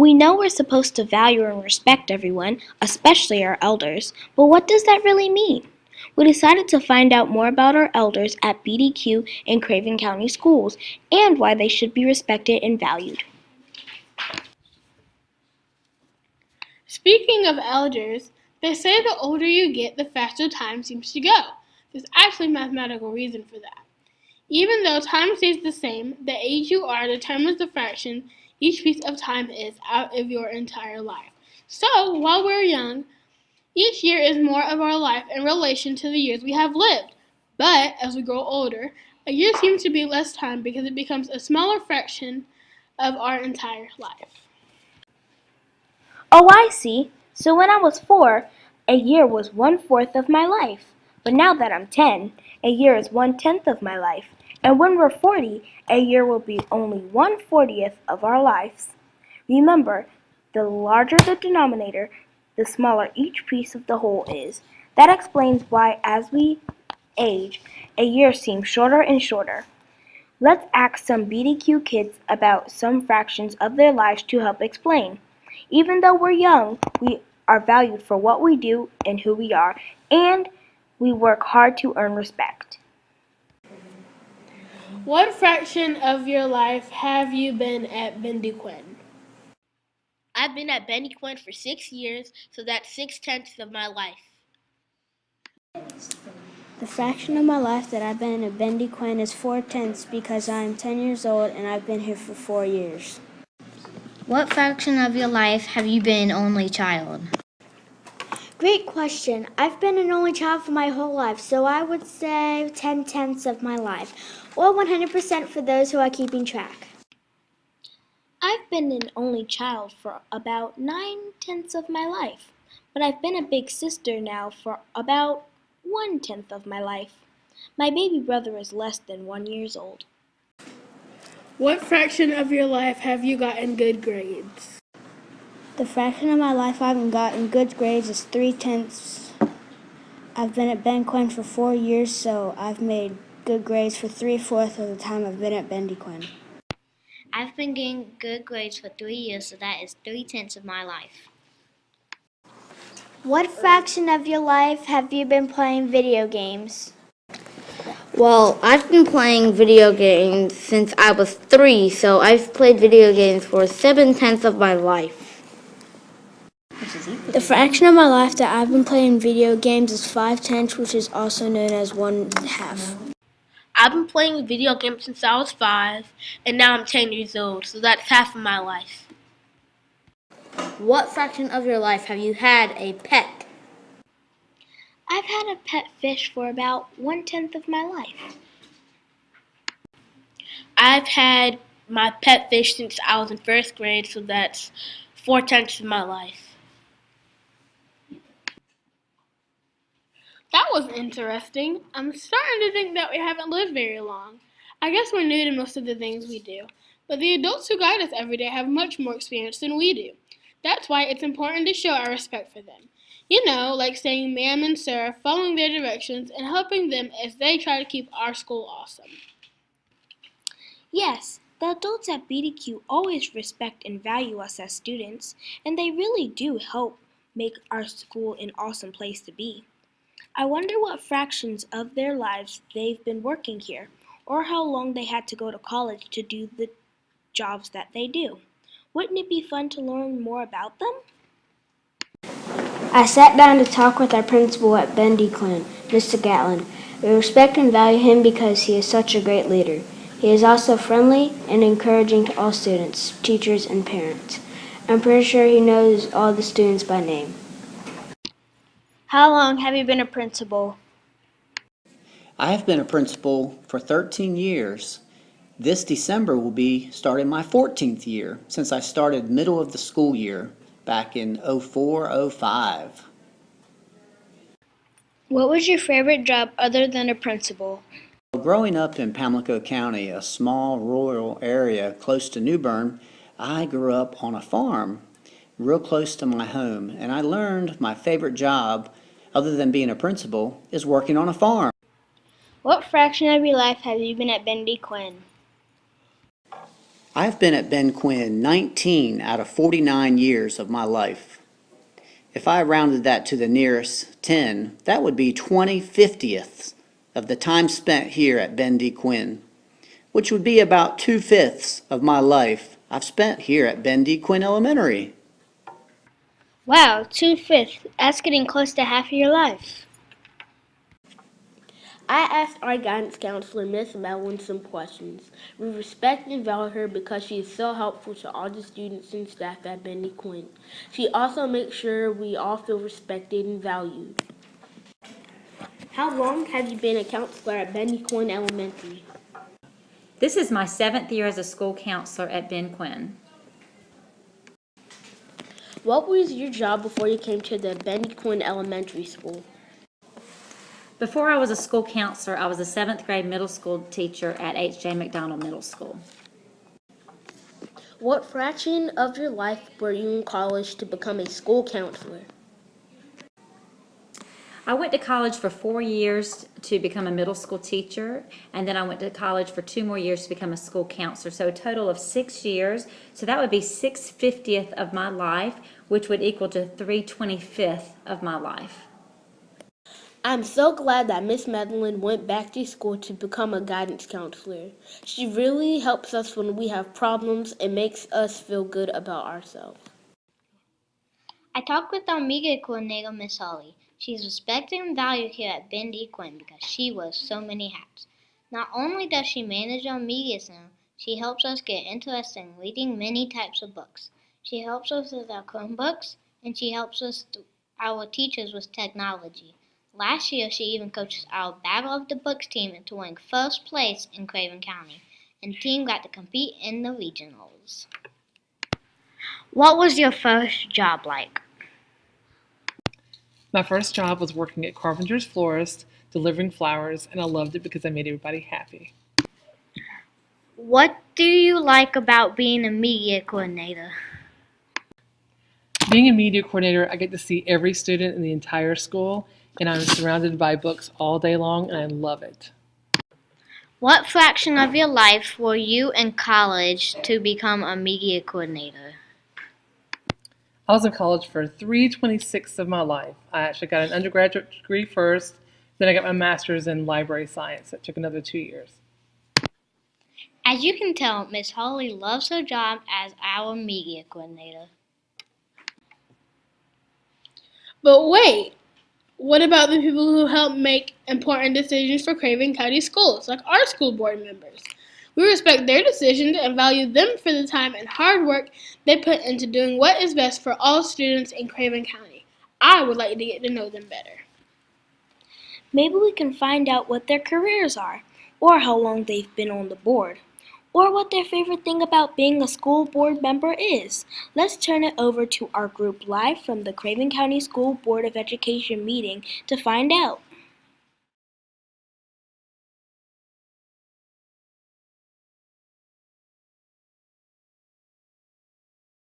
We know we're supposed to value and respect everyone, especially our elders, but what does that really mean? We decided to find out more about our elders at BDQ and Craven County Schools and why they should be respected and valued. Speaking of elders, they say the older you get, the faster time seems to go. There's actually a mathematical reason for that. Even though time stays the same, the age you are determines the fraction each piece of time is out of your entire life. So, while we're young, each year is more of our life in relation to the years we have lived. But as we grow older, a year seems to be less time because it becomes a smaller fraction of our entire life. Oh, I see. So when I was 4, a year was 1/4 of my life. But now that I'm 10, a year is 1/10 of my life. And when we're 40, a year will be only 1/40th of our lives. Remember, the larger the denominator, the smaller each piece of the whole is. That explains why as we age, a year seems shorter and shorter. Let's ask some BDQ kids about some fractions of their lives to help explain. Even though we're young, we are valued for what we do and who we are, and we work hard to earn respect. What fraction of your life have you been at BDQ? I've been at BDQ for 6 years, so that's 6/10 of my life. The fraction of my life that I've been at BDQ is 4/10 because I'm 10 years old and I've been here for 4 years. What fraction of your life have you been an only child? Great question. I've been an only child for my whole life, so I would say 10/10 of my life, or 100% for those who are keeping track. I've been an only child for about 9/10 of my life, but I've been a big sister now for about 1/10 of my life. My baby brother is less than 1 year old. What fraction of your life have you gotten good grades? The fraction of my life I haven't gotten good grades is 3/10. I've been at BDQ for 4 years, so I've made good grades for 3/4 of the time I've been at BDQ. I've been getting good grades for 3 years, so that is 3/10 of my life. What fraction of your life have you been playing video games? Well, I've been playing video games since I was 3, so I've played video games for 7/10 of my life. The fraction of my life that I've been playing video games is 5/10, which is also known as 1/2. I've been playing video games since I was 5, and now I'm 10 years old, so that's half of my life. What fraction of your life have you had a pet? I've had a pet fish for about 1/10 of my life. I've had my pet fish since I was in 1st grade, so that's 4/10 of my life. That was interesting. I'm starting to think that we haven't lived very long. I guess we're new to most of the things we do, but the adults who guide us every day have much more experience than we do. That's why it's important to show our respect for them. You know, like saying ma'am and sir, following their directions, and helping them as they try to keep our school awesome. Yes, the adults at BDQ always respect and value us as students, and they really do help make our school an awesome place to be. I wonder what fractions of their lives they've been working here, or how long they had to go to college to do the jobs that they do. Wouldn't it be fun to learn more about them? I sat down to talk with our principal at BDQ, Mr. Gatlin. We respect and value him because he is such a great leader. He is also friendly and encouraging to all students, teachers, and parents. I'm pretty sure he knows all the students by name. How long have you been a principal? I have been a principal for 13 years. This December will be starting my 14th year since I started middle of the school year back in 04-05. What was your favorite job other than a principal? Growing up in Pamlico County, a small rural area close to New Bern, I grew up on a farm real close to my home, and I learned my favorite job, other than being a principal, is working on a farm. What fraction of your life have you been at BDQ? I've been at Ben Quinn 19 out of 49 years of my life. If I rounded that to the nearest 10, that would be 20/50ths of the time spent here at Ben D. Quinn, which would be about 2/5 of my life I've spent here at Ben D. Quinn Elementary. Wow, 2/5. That's getting close to half of your life. I asked our guidance counselor, Miss Mellon, some questions. We respect and value her because she is so helpful to all the students and staff at Bendy Quinn. She also makes sure we all feel respected and valued. How long have you been a counselor at Bendy Quinn Elementary? This is my 7th year as a school counselor at Ben Quinn. What was your job before you came to the Bendy Quinn Elementary School? Before I was a school counselor, I was a 7th grade middle school teacher at H.J. McDonald Middle School. What fraction of your life were you in college to become a school counselor? I went to college for 4 years to become a middle school teacher, and then I went to college for 2 more years to become a school counselor. So a total of 6 years. So that would be 6/50th of my life, which would equal to 3/25th of my life. I'm so glad that Miss Madeline went back to school to become a guidance counselor. She really helps us when we have problems and makes us feel good about ourselves. I talked with our media coordinator, Miss Holly. She's respected and valued here at Ben D. Quinn because she wears so many hats. Not only does she manage our media center, she helps us get interested in reading many types of books. She helps us with our Chromebooks, and she helps our teachers with technology. Last year, she even coached our Battle of the Books team into winning first place in Craven County, and the team got to compete in the regionals. What was your first job like? My first job was working at Carpenter's Florist, delivering flowers, and I loved it because I made everybody happy. What do you like about being a media coordinator? Being a media coordinator, I get to see every student in the entire school, and I'm surrounded by books all day long, and I love it. What fraction of your life were you in college to become a media coordinator? I was in college for 3/26 of my life. I actually got an undergraduate degree first, then I got my master's in library science. That took another 2 years. As you can tell, Miss Holly loves her job as our media coordinator. But wait, what about the people who help make important decisions for Craven County schools, like our school board members? We respect their decisions and value them for the time and hard work they put into doing what is best for all students in Craven County. I would like to get to know them better. Maybe we can find out what their careers are, or how long they've been on the board, or what their favorite thing about being a school board member is. Let's turn it over to our group live from the Craven County School Board of Education meeting to find out.